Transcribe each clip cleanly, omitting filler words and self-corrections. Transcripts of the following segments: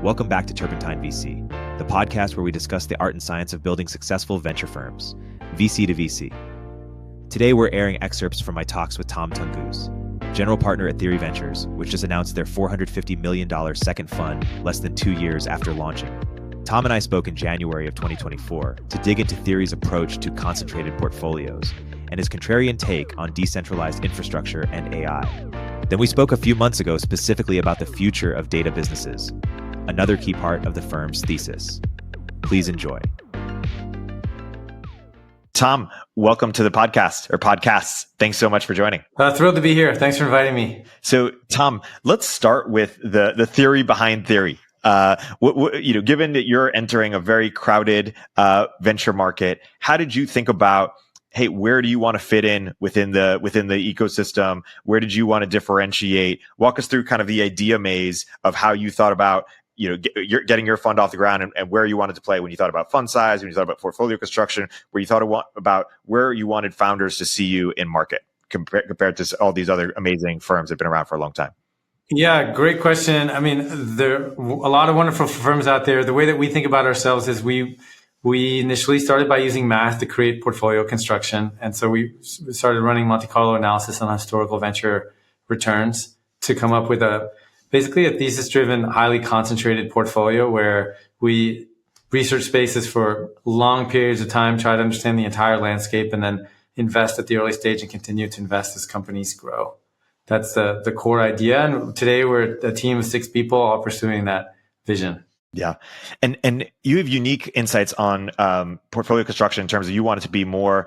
Welcome back to Turpentine VC, the podcast where we discuss the art and science of building successful venture firms, VC to VC. Today, we're airing excerpts from my talks with Tom Tunguz, general partner at Theory Ventures, which just announced their $450 million second fund less than 2 years after launching. Tom and I spoke in January of 2024 to dig into Theory's approach to concentrated portfolios and his contrarian take on decentralized infrastructure and AI. Then we spoke a few months ago specifically about the future of data businesses, another key part of the firm's thesis. Please enjoy. Tom, welcome to the podcast or podcasts. Thanks so much for joining. Thrilled to be here. Thanks for inviting me. So, Tom, let's start with the theory behind Theory. Given that you're entering a very crowded venture market, how did you think about, hey, where do you want to fit in within the ecosystem? Where did you want to differentiate? Walk us through kind of the idea maze of how you thought about getting your fund off the ground and where you wanted to play when you thought about fund size, when you thought about portfolio construction, where you thought about where you wanted founders to see you in market compared to all these other amazing firms that have been around for a long time. Yeah, great question. I mean, there are a lot of wonderful firms out there. The way that we think about ourselves is we initially started by using math to create portfolio construction. And so we started running Monte Carlo analysis on historical venture returns to come up with basically a thesis-driven, highly concentrated portfolio where we research spaces for long periods of time, try to understand the entire landscape, and then invest at the early stage and continue to invest as companies grow. That's the core idea. And today we're a team of 6 people all pursuing that vision. Yeah. And you have unique insights on portfolio construction in terms of you want it to be more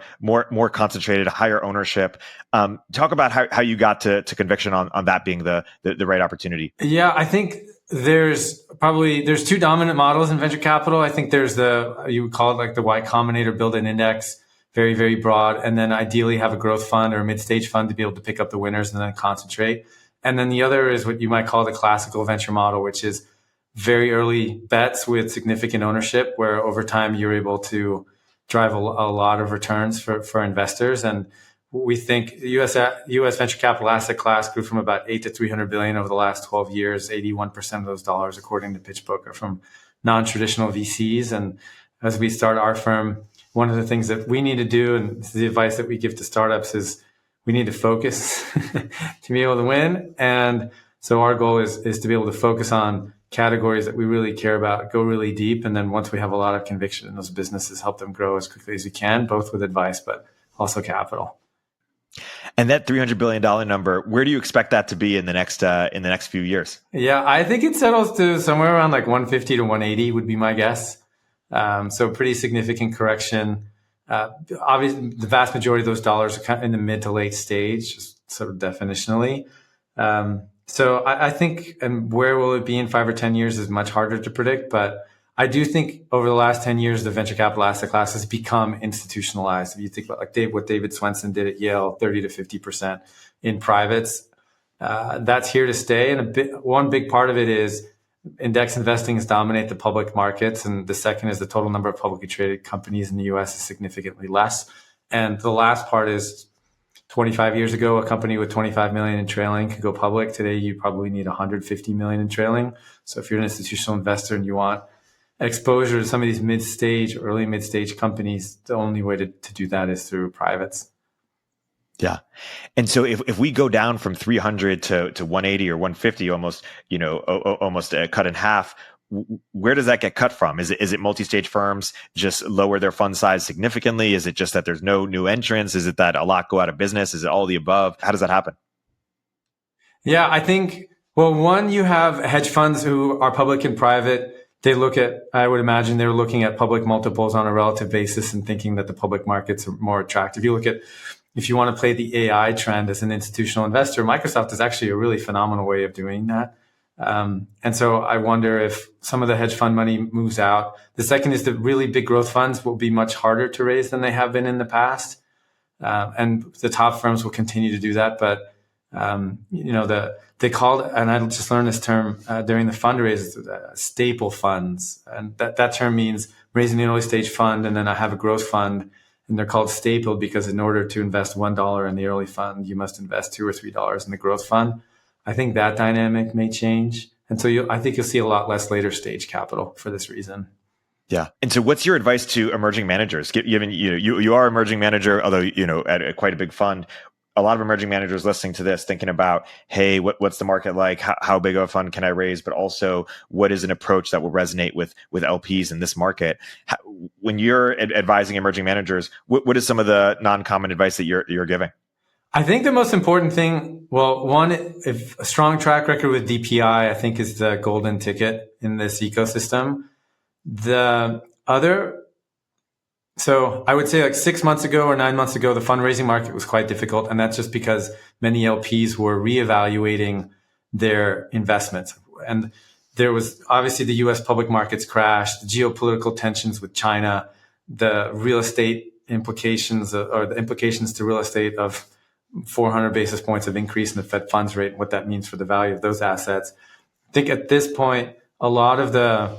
concentrated, higher ownership. Talk about how you got to conviction on that being the right opportunity. Yeah, I think there's 2 dominant models in venture capital. I think there's you would call it like the Y Combinator, build an index, very, very broad, and then ideally have a growth fund or a mid-stage fund to be able to pick up the winners and then concentrate. And then the other is what you might call the classical venture model, which is very early bets with significant ownership, where over time you're able to drive a lot of returns for investors. And we think the U.S. venture capital asset class grew from about $8 to $300 billion over the last 12 years. 81% of those dollars, according to PitchBook, are from non-traditional VCs. And as we start our firm, one of the things that we need to do, and this is the advice that we give to startups, is we need to focus to be able to win. And so our goal is to be able to focus on categories that we really care about, go really deep. And then once we have a lot of conviction in those businesses, help them grow as quickly as we can, both with advice, but also capital. And that $300 billion number, where do you expect that to be in the next few years? Yeah, I think it settles to somewhere around like 150 to 180 would be my guess. So pretty significant correction. Obviously, the vast majority of those dollars are kind of in the mid to late stage, just sort of definitionally. So I think, and where will it be in 5 or 10 years is much harder to predict. But I do think over the last 10 years, the venture capital asset class has become institutionalized. If you think about like what David Swensen did at Yale, 30 to 50% in privates, that's here to stay. And one big part of it is index investing is dominate the public markets. And the second is the total number of publicly traded companies in the US is significantly less. And the last part is 25 years ago, a company with 25 million in trailing could go public. Today, you probably need 150 million in trailing. So if you're an institutional investor and you want exposure to some of these early mid-stage companies, the only way to do that is through privates. Yeah. And so if we go down from 300 to 180 or 150, almost cut in half, where does that get cut from? Is it multi-stage firms just lower their fund size significantly? Is it just that there's no new entrants? Is it that a lot go out of business? Is it all the above? How does that happen? Yeah, I think, well, one, you have hedge funds who are public and private. I would imagine they're looking at public multiples on a relative basis and thinking that the public markets are more attractive. If you want to play the AI trend as an institutional investor, Microsoft is actually a really phenomenal way of doing that. And so I wonder if some of the hedge fund money moves out. The second is that really big growth funds will be much harder to raise than they have been in the past. And the top firms will continue to do that. But, they called, and I just learned this term during the fundraise, staple funds. And that term means raising an early stage fund and then I have a growth fund. And they're called stapled because in order to invest $1 in the early fund, you must invest $2 or $3 in the growth fund. I think that dynamic may change. And so I think you'll see a lot less later stage capital for this reason. Yeah. And so what's your advice to emerging managers? You are an emerging manager, although, at quite a big fund. A lot of emerging managers listening to this thinking about, hey, what's the market like? How big of a fund can I raise? But also, what is an approach that will resonate with LPs in this market? When you're advising emerging managers, what is some of the non-common advice that you're giving? I think the most important thing, well, one, if a strong track record with DPI, I think is the golden ticket in this ecosystem. The other, so I would say like 6 months ago or 9 months ago, the fundraising market was quite difficult. And that's just because many LPs were reevaluating their investments. And there was obviously the US public markets crashed, the geopolitical tensions with China, the real estate implications or the implications to real estate of 400 basis points of increase in the Fed funds rate, and what that means for the value of those assets. I think at this point, a lot of the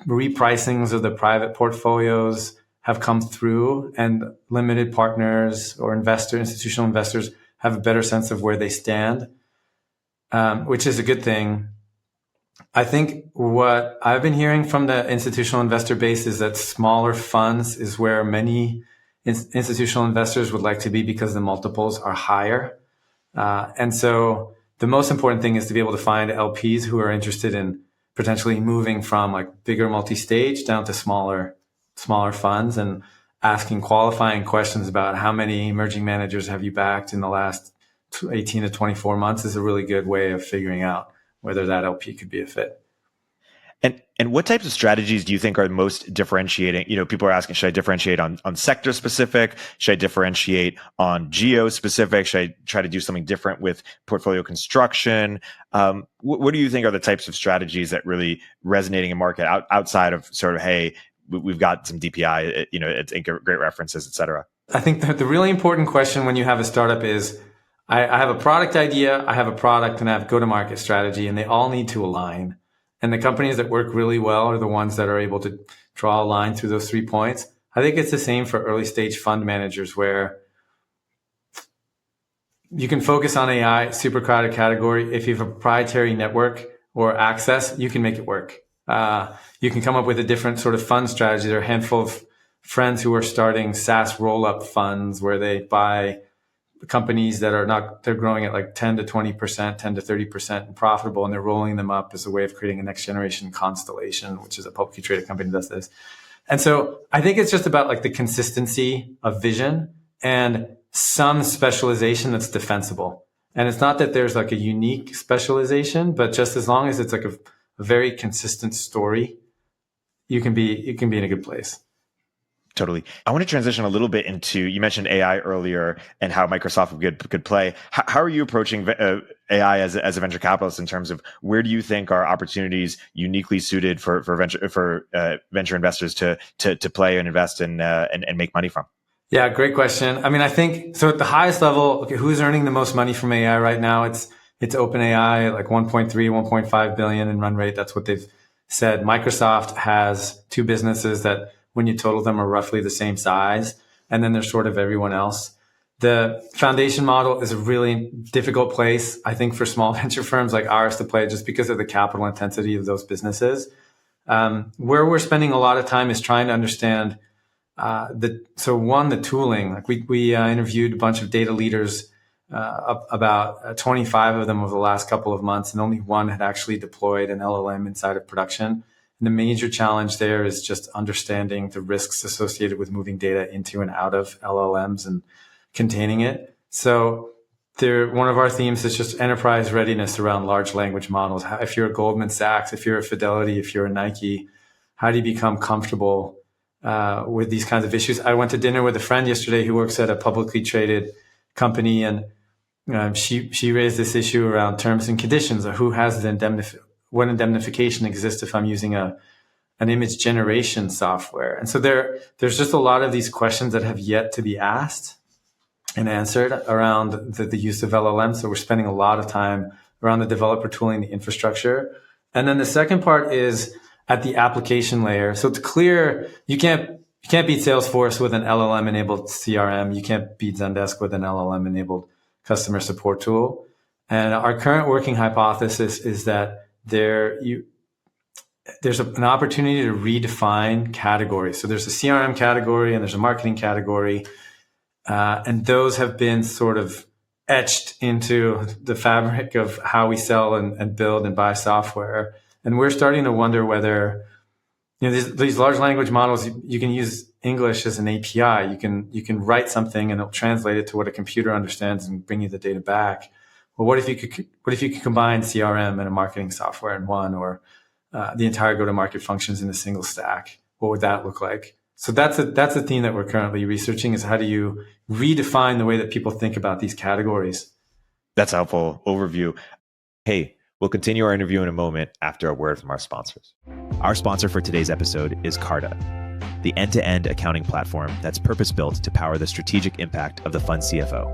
repricings of the private portfolios have come through, and limited partners or institutional investors have a better sense of where they stand, which is a good thing. I think what I've been hearing from the institutional investor base is that smaller funds is where many institutional investors would like to be because the multiples are higher. And so the most important thing is to be able to find LPs who are interested in potentially moving from like bigger multi-stage down to smaller funds, and asking qualifying questions about how many emerging managers have you backed in the last 18 to 24 months is a really good way of figuring out whether that LP could be a fit. And what types of strategies do you think are most differentiating? People are asking, should I differentiate on sector specific? Should I differentiate on geo specific? Should I try to do something different with portfolio construction? What do you think are the types of strategies that really resonating in market outside of sort of, hey, we've got some DPI, it's great references, et cetera? I think that the really important question when you have a startup is, I have a product idea, I have a product, and I have go-to-market strategy, and they all need to align. And the companies that work really well are the ones that are able to draw a line through those 3 points. I think it's the same for early stage fund managers, where you can focus on AI, super crowded category. If you have a proprietary network or access, you can make it work. You can come up with a different sort of fund strategy. There are a handful of friends who are starting SaaS roll-up funds where they buy companies that they're growing at like 10 to 20%, 10 to 30% and profitable, and they're rolling them up as a way of creating a next generation constellation, which is a publicly traded company that does this. And so I think it's just about like the consistency of vision and some specialization that's defensible. And it's not that there's like a unique specialization, but just as long as it's like a very consistent story, you can be in a good place. Totally. I want to transition a little bit into, you mentioned AI earlier and how Microsoft could play. How are you approaching AI as a venture capitalist in terms of where do you think are opportunities uniquely suited for venture investors to play and invest and make money from? Yeah, great question. I mean, I think so at the highest level, okay, who's earning the most money from AI right now? It's OpenAI, like 1.3, 1.5 billion in run rate. That's what they've said. Microsoft has two businesses that, when you total them, are roughly the same size. And then there's sort of everyone else. The foundation model is a really difficult place, I think, for small venture firms like ours to play, just because of the capital intensity of those businesses. Where we're spending a lot of time is trying to understand the tooling. Like we interviewed a bunch of data leaders, about 25 of them over the last couple of months, and only one had actually deployed an LLM inside of production. And the major challenge there is just understanding the risks associated with moving data into and out of LLMs and containing it. So one of our themes is just enterprise readiness around large language models. If you're a Goldman Sachs, if you're a Fidelity, if you're a Nike, how do you become comfortable with these kinds of issues? I went to dinner with a friend yesterday who works at a publicly traded company, and she raised this issue around terms and conditions, or who has what indemnification exists if I'm using an image generation software. And so there's just a lot of these questions that have yet to be asked and answered around the use of LLM. So we're spending a lot of time around the developer tooling, the infrastructure. And then the second part is at the application layer. So it's clear you can't beat Salesforce with an LLM enabled CRM. You can't beat Zendesk with an LLM enabled customer support tool. And our current working hypothesis is that there's an opportunity to redefine categories. So there's a CRM category and there's a marketing category. And those have been sort of etched into the fabric of how we sell and build and buy software. And we're starting to wonder whether, these large language models, you can use English as an API. You can write something and it'll translate it to what a computer understands and bring you the data back. Well, what if you could combine CRM and a marketing software in one, or the entire go-to-market functions in a single stack? What would that look like? So that's a theme that we're currently researching, is how do you redefine the way that people think about these categories? That's a helpful overview. Hey, we'll continue our interview in a moment after a word from our sponsors. Our sponsor for today's episode is Carta, the end-to-end accounting platform that's purpose-built to power the strategic impact of the fund CFO.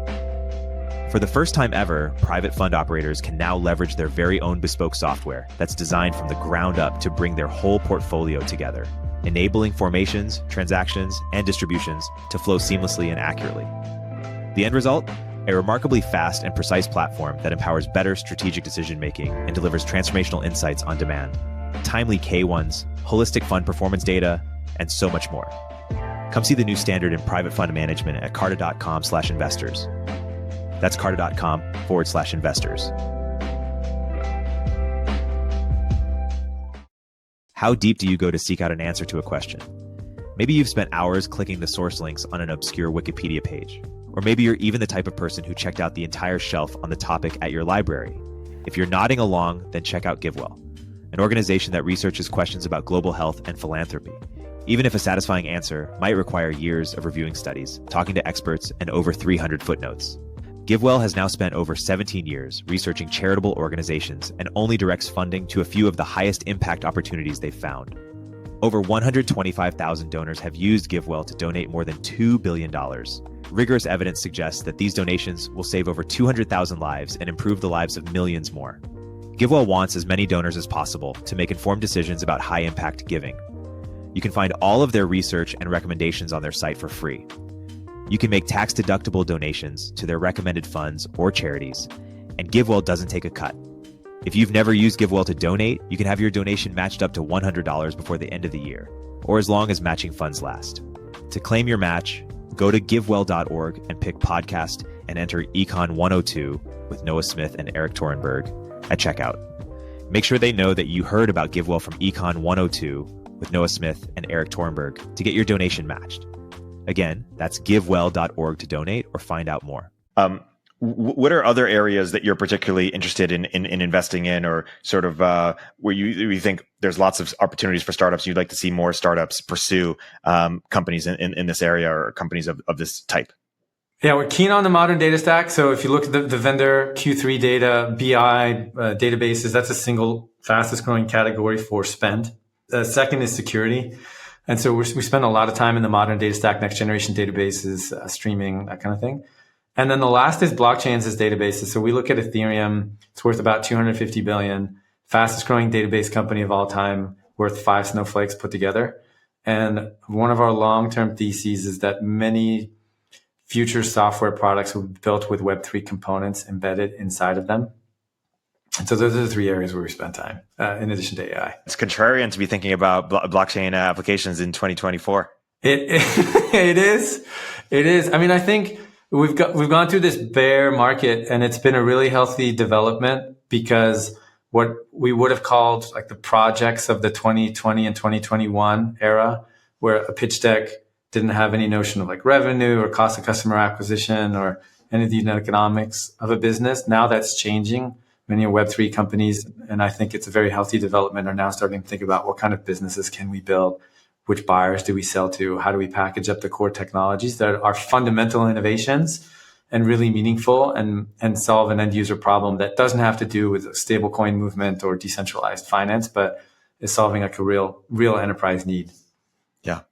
For the first time ever, private fund operators can now leverage their very own bespoke software that's designed from the ground up to bring their whole portfolio together, enabling formations, transactions, and distributions to flow seamlessly and accurately. The end result? A remarkably fast and precise platform that empowers better strategic decision-making and delivers transformational insights on demand, timely K1s, holistic fund performance data, and so much more. Come see the new standard in private fund management at carta.com/investors. That's carta.com/investors. How deep do you go to seek out an answer to a question? Maybe you've spent hours clicking the source links on an obscure Wikipedia page. Or maybe you're even the type of person who checked out the entire shelf on the topic at your library. If you're nodding along, then check out GiveWell, an organization that researches questions about global health and philanthropy, even if a satisfying answer might require years of reviewing studies, talking to experts, and over 300 footnotes. GiveWell has now spent over 17 years researching charitable organizations and only directs funding to a few of the highest impact opportunities they've found. Over 125,000 donors have used GiveWell to donate more than $2 billion. Rigorous evidence suggests that these donations will save over 200,000 lives and improve the lives of millions more. GiveWell wants as many donors as possible to make informed decisions about high-impact giving. You can find all of their research and recommendations on their site for free. You can make tax-deductible donations to their recommended funds or charities, and GiveWell doesn't take a cut. If you've never used GiveWell to donate, you can have your donation matched up to $100 before the end of the year, or as long as matching funds last. To claim your match, go to givewell.org and pick podcast and enter Econ 102 with Noah Smith and Eric Torenberg at checkout. Make sure they know that you heard about GiveWell from Econ 102 with Noah Smith and Eric Torenberg to get your donation matched. Again, that's givewell.org to donate or find out more. What are other areas that you're particularly interested in investing in, or sort of where you think there's lots of opportunities for startups? You'd like to see more startups pursue companies in this area, or companies of this type? Yeah, we're keen on the modern data stack. So if you look at the vendor Q3 data, BI databases, that's a single fastest growing category for spend. The second is security. And so we spend a lot of time in the modern data stack, next generation databases, streaming, that kind of thing. And then the last is blockchains as databases. So we look at Ethereum. It's worth about 250 billion, fastest growing database company of all time, worth 5 snowflakes put together. And one of our long-term theses is that many future software products will be built with Web3 components embedded inside of them. And so those are the 3 areas where we spend time, in addition to AI. It's contrarian to be thinking about blockchain applications in 2024. It is. I mean, I think we've gone through this bear market, and it's been a really healthy development, because what we would have called like the projects of the 2020 and 2021 era, where a pitch deck didn't have any notion of like revenue or cost of customer acquisition or any of the unit economics of a business. Now that's changing. Many Web3 companies, and I think it's a very healthy development, are now starting to think about what kind of businesses can we build? Which buyers do we sell to? How do we package up the core technologies that are fundamental innovations and really meaningful, and solve an end user problem that doesn't have to do with a stablecoin movement or decentralized finance, but is solving like a real enterprise need. Yeah,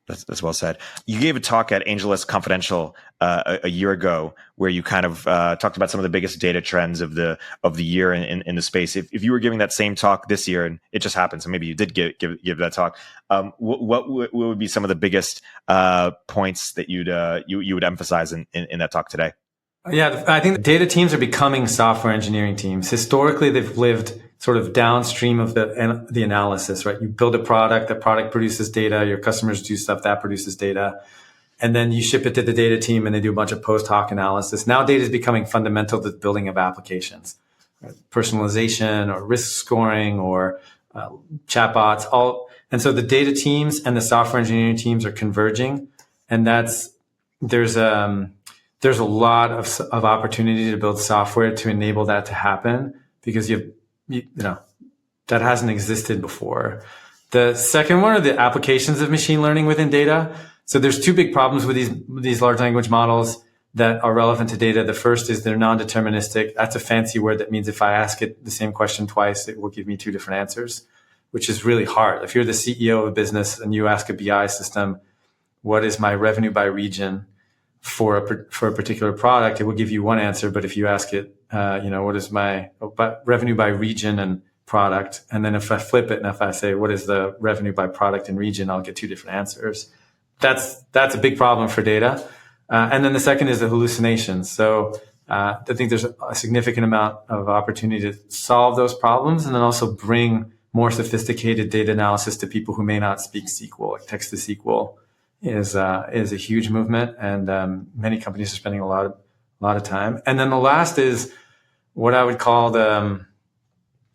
that's well said. You gave a talk at AngelList Confidential a year ago, where you kind of talked about some of the biggest data trends of the year in the space. If you were giving that same talk this year, and it just happened, so maybe you did give that talk, what would be some of the biggest points that you would emphasize in that talk today? Yeah, I think data teams are becoming software engineering teams. Historically, they've lived sort of downstream of the analysis, right? You build a product, that product produces data, your customers do stuff that produces data, and then you ship it to the data team and they do a bunch of post hoc analysis. Now data is becoming fundamental to the building of applications, right? Personalization or risk scoring or chatbots, and so the data teams and the software engineering teams are converging, and there's a lot of opportunity to build software to enable that to happen, because you know that hasn't existed before. The second one are the applications of machine learning within data. So there's two big problems with these large language models that are relevant to data. The first is they're non-deterministic. That's a fancy word that means if I ask it the same question twice, it will give me two different answers, which is really hard. If you're the CEO of a business and you ask a BI system, what is my revenue by region for a particular product, it will give you one answer. But if you ask it, what is my revenue by region and product, and then if I flip it and if I say, what is the revenue by product and region, I'll get two different answers. That's a big problem for data. And then the second is the hallucinations. So I think there's a significant amount of opportunity to solve those problems, and then also bring more sophisticated data analysis to people who may not speak SQL. Like text to SQL is a huge movement, and many companies are spending a lot of time. And then the last is what I would call the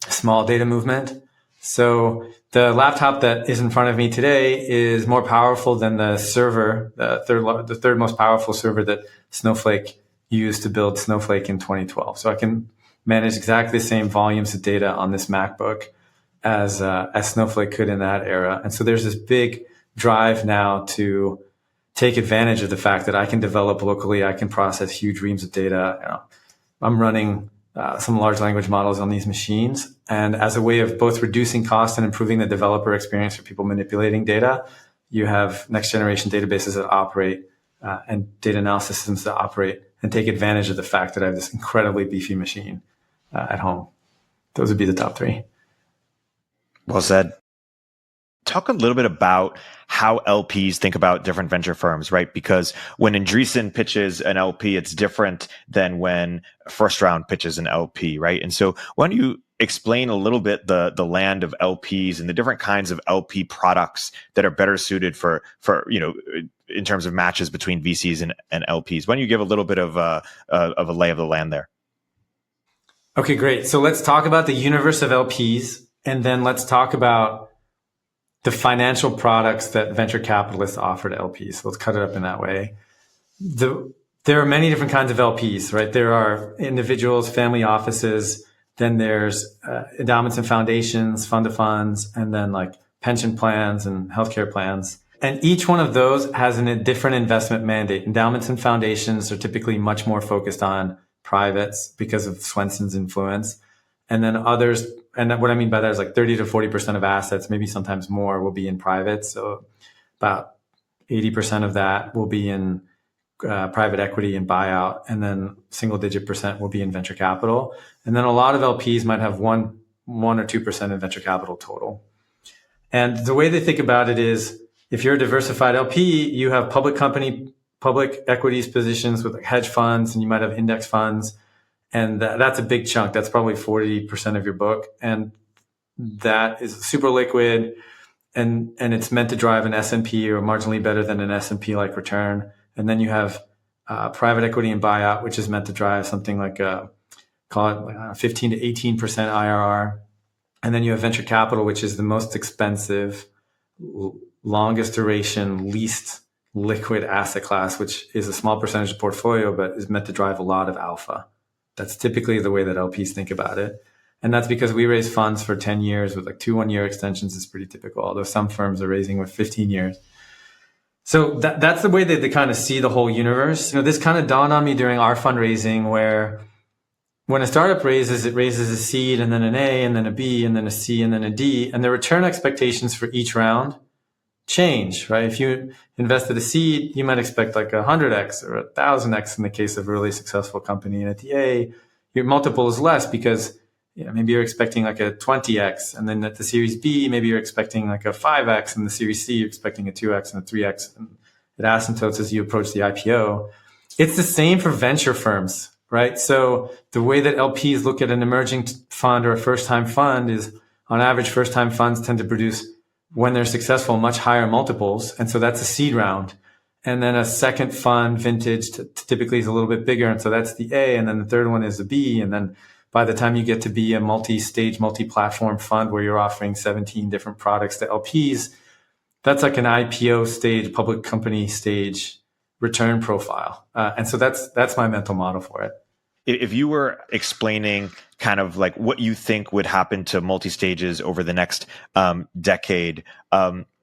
small data movement. So the laptop that is in front of me today is more powerful than the server, the third most powerful server that Snowflake used to build Snowflake in 2012. So I can manage exactly the same volumes of data on this MacBook as Snowflake could in that era. And so there's this big drive now to take advantage of the fact that I can develop locally, I can process huge reams of data. I'm running some large language models on these machines. And as a way of both reducing cost and improving the developer experience for people manipulating data, you have next generation databases that operate and data analysis systems that operate and take advantage of the fact that I have this incredibly beefy machine at home. Those would be the top three. Well said. Talk a little bit about how LPs think about different venture firms, right? Because when Andreessen pitches an LP, it's different than when first round pitches an LP, right? And so why don't you explain a little bit the land of LPs and the different kinds of LP products that are better suited for in terms of matches between VCs and LPs? Why don't you give a little bit of a lay of the land there? Okay, great. So let's talk about the universe of LPs, and then let's talk about the financial products that venture capitalists offer to LPs. So let's cut it up in that way. There are many different kinds of LPs, right? There are individuals, family offices, then there's endowments and foundations, fund of funds, and then like pension plans and healthcare plans. And each one of those has a different investment mandate. Endowments and foundations are typically much more focused on privates because of Swenson's influence. And then others, and what I mean by that is like 30 to 40% of assets, maybe sometimes more, will be in private. So about 80% of that will be in private equity and buyout, and then single digit percent will be in venture capital. And then a lot of LPs might have 1 or 2% in venture capital total. And the way they think about it is, if you're a diversified LP, you have public equities positions with like hedge funds, and you might have index funds. And that's a big chunk. That's probably 40% of your book. And that is super liquid. And it's meant to drive an S&P or marginally better than an S&P like return. And then you have private equity and buyout, which is meant to drive something like call it 15 to 18% IRR. And then you have venture capital, which is the most expensive, longest duration, least liquid asset class, which is a small percentage of portfolio, but is meant to drive a lot of alpha. That's typically the way that LPs think about it. And that's because we raise funds for 10 years with like 2 1-year extensions is pretty typical, although some firms are raising with 15 years. So that's the way that they kind of see the whole universe. This kind of dawned on me during our fundraising, where when a startup raises, it raises a seed and then an A and then a B and then a C and then a D. And the return expectations for each round change, right? If you invested a seed, you might expect like 100x or 1,000x in the case of a really successful company. And at the A, your multiple is less because maybe you're expecting like a 20x. And then at the Series B, maybe you're expecting like a 5x. And the Series C, you're expecting a 2x and a 3x. And it asymptotes as you approach the IPO. It's the same for venture firms, right? So the way that LPs look at an emerging fund or a first-time fund is, on average, first-time funds tend to produce, when they're successful, much higher multiples. And so that's a seed round. And then a second fund vintage typically is a little bit bigger. And so that's the A. And then the third one is the B. And then by the time you get to be a multi-stage, multi-platform fund where you're offering 17 different products to LPs, that's like an IPO stage, public company stage return profile. And so that's my mental model for it. If you were explaining kind of like what you think would happen to multi-stages over the next decade,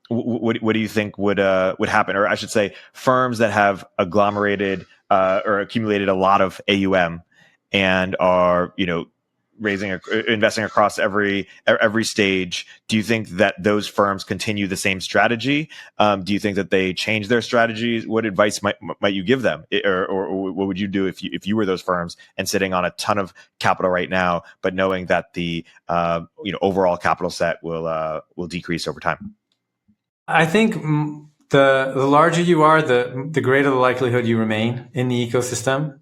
what do you think would happen? Or I should say, firms that have agglomerated or accumulated a lot of AUM and are, investing across every stage. Do you think that those firms continue the same strategy? Do you think that they change their strategies? What advice might you give them, or what would you do if you were those firms and sitting on a ton of capital right now, but knowing that the overall capital set will decrease over time? I think the larger you are, the greater the likelihood you remain in the ecosystem.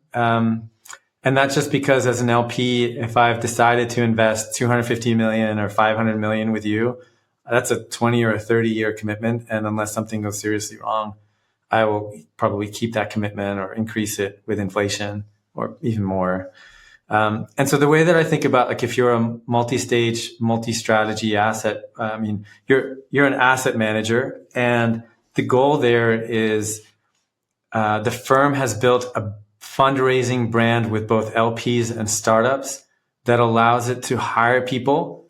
And that's just because as an LP, if I've decided to invest 250 million or 500 million with you, that's a 20 or a 30-year commitment. And unless something goes seriously wrong, I will probably keep that commitment or increase it with inflation or even more. And so the way that I think about, like, if you're a multi-stage, multi-strategy asset, you're an asset manager, and the goal there is the firm has built a fundraising brand with both LPs and startups that allows it to hire people.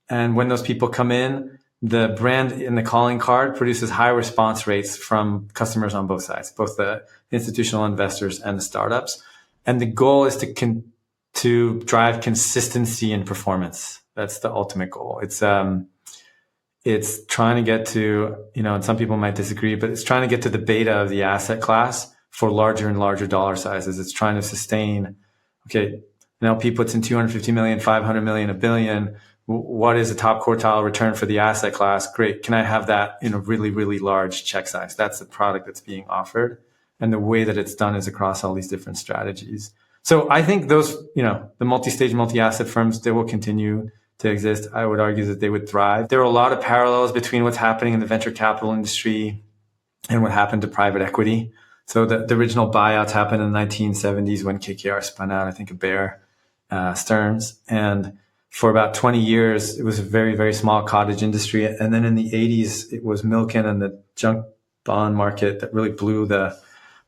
And when those people come in, the brand in the calling card produces high response rates from customers on both sides, both the institutional investors and the startups. And the goal is to drive consistency in performance. That's the ultimate goal. It's trying to get to, and some people might disagree, but it's trying to get to the beta of the asset class for larger and larger dollar sizes. It's trying to sustain, okay, an LP puts in 250 million, 500 million, $1 billion. What is a top quartile return for the asset class? Great. Can I have that in a really, really large check size? That's the product that's being offered. And the way that it's done is across all these different strategies. So I think those, the multi-stage, multi-asset firms, they will continue to exist. I would argue that they would thrive. There are a lot of parallels between what's happening in the venture capital industry and what happened to private equity. So the original buyouts happened in the 1970s when KKR spun out, I think, of Bear Stearns. And for about 20 years, it was a very, very small cottage industry. And then in the 80s, it was Milken and the junk bond market that really blew the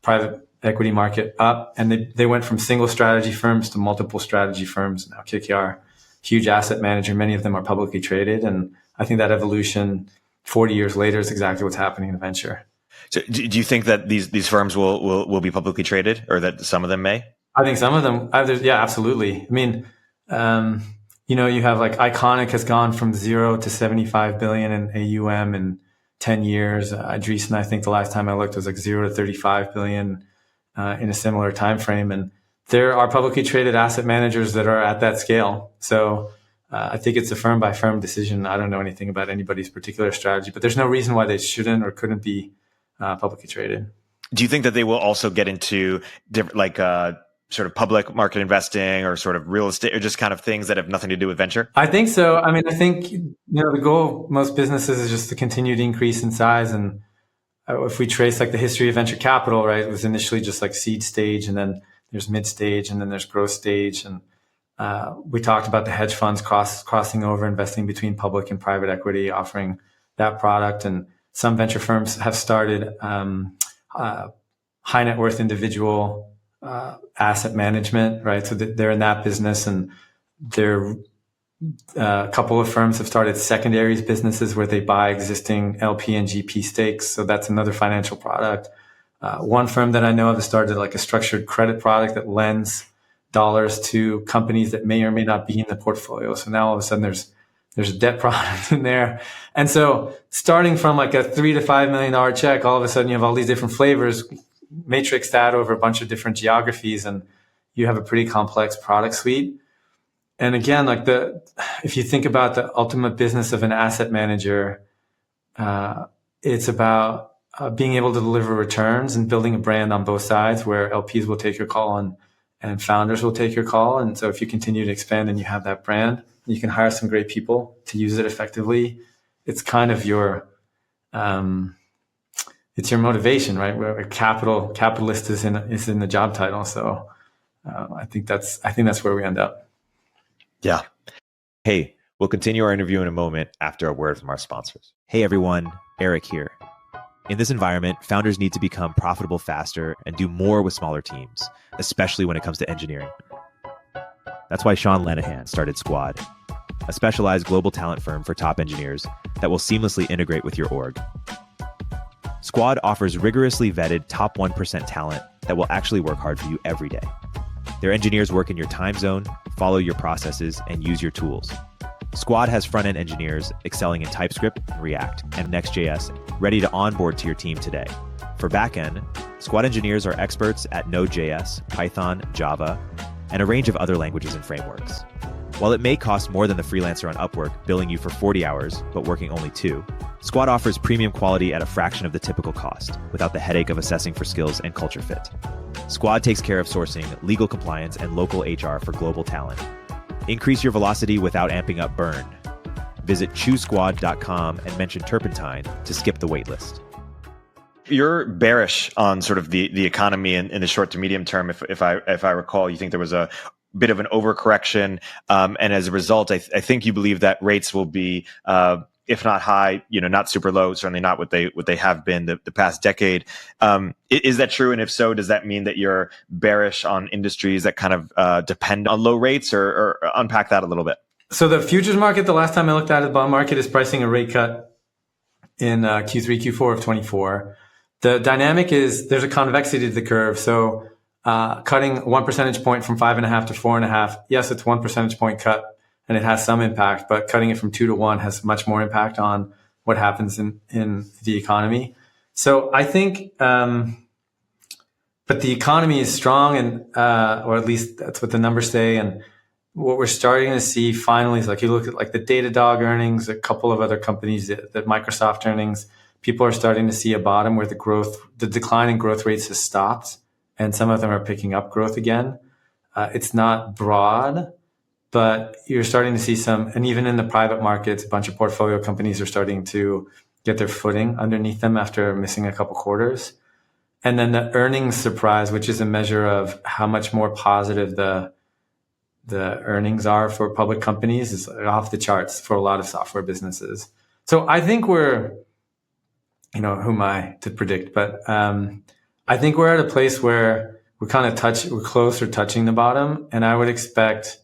private equity market up. And they went from single strategy firms to multiple strategy firms. Now KKR, huge asset manager, many of them are publicly traded. And I think that evolution 40 years later is exactly what's happening in venture. So do you think that these firms will be publicly traded, or that some of them may? I think some of them, yeah, absolutely. I mean, you have like Iconic has gone from 0 to 75 billion in AUM in 10 years. Andreessen, I think the last time I looked was like 0 to 35 billion in a similar time frame. And there are publicly traded asset managers that are at that scale. So I think it's a firm by firm decision. I don't know anything about anybody's particular strategy, but there's no reason why they shouldn't or couldn't be publicly traded. Do you think that they will also get into different, sort of public market investing or sort of real estate, or just kind of things that have nothing to do with venture? I think so. I mean, I think, the goal of most businesses is just to continue to increase in size. And if we trace like the history of venture capital, right, it was initially just like seed stage, and then there's mid stage, and then there's growth stage. And we talked about the hedge funds crossing over, investing between public and private equity, offering that product. And some venture firms have started high net worth individual asset management, right? So they're in that business, and a couple of firms have started secondaries businesses where they buy existing LP and GP stakes. So that's another financial product. One firm that I know of has started like a structured credit product that lends dollars to companies that may or may not be in the portfolio. So now all of a sudden there's a debt product in there. And so starting from like a $3 to $5 million check, all of a sudden you have all these different flavors, matrix that over a bunch of different geographies, and you have a pretty complex product suite. And again, like if you think about the ultimate business of an asset manager, it's about being able to deliver returns and building a brand on both sides where LPs will take your call and founders will take your call. And so if you continue to expand and you have that brand, you can hire some great people to use it effectively. It's kind of your, it's your motivation, right? Where capitalist is in the job title. So I think that's where we end up. Yeah. Hey, we'll continue our interview in a moment after a word from our sponsors. Hey everyone, Eric here. In this environment, founders need to become profitable faster and do more with smaller teams, especially when it comes to engineering. That's why Sean Lenihan started Squad, a specialized global talent firm for top engineers that will seamlessly integrate with your org. Squad offers rigorously vetted top 1% talent that will actually work hard for you every day. Their engineers work in your time zone, follow your processes, and use your tools. Squad has front-end engineers excelling in TypeScript, React, and Next.js ready to onboard to your team today. For back-end, Squad engineers are experts at Node.js, Python, Java, and a range of other languages and frameworks. While it may cost more than the freelancer on Upwork billing you for 40 hours, but working only 2, Squad offers premium quality at a fraction of the typical cost, without the headache of assessing for skills and culture fit. Squad takes care of sourcing, legal compliance, and local HR for global talent. Increase your velocity without amping up burn. Visit choosesquad.com and mention Turpentine to skip the waitlist. You're bearish on sort of the economy in the short to medium term. If I recall, you think there was a bit of an overcorrection, and as a result, I think you believe that rates will be, if not high, not super low, certainly not what they have been the past decade. Is that true? And if so, does that mean that you're bearish on industries that kind of depend on low rates, or unpack that a little bit? So the futures market, the last time I looked at it, the bond market is pricing a rate cut in Q3, Q4 of 24. The dynamic is there's a convexity to the curve. So cutting 1 percentage point from 5.5 to 4.5, yes, it's 1 percentage point cut and it has some impact, but cutting it from 2 to 1 has much more impact on what happens in the economy. So I think, but the economy is strong, and or at least that's what the numbers say. And what we're starting to see finally is, like, you look at like the Datadog earnings, a couple of other companies, that Microsoft earnings, people are starting to see a bottom where the decline in growth rates has stopped, and some of them are picking up growth again. It's not broad, but you're starting to see some, and even in the private markets, a bunch of portfolio companies are starting to get their footing underneath them after missing a couple quarters. And then the earnings surprise, which is a measure of how much more positive the earnings are for public companies, is off the charts for a lot of software businesses. So I think we're, who am I to predict? But I think we're at a place where we're close or touching the bottom. And I would expect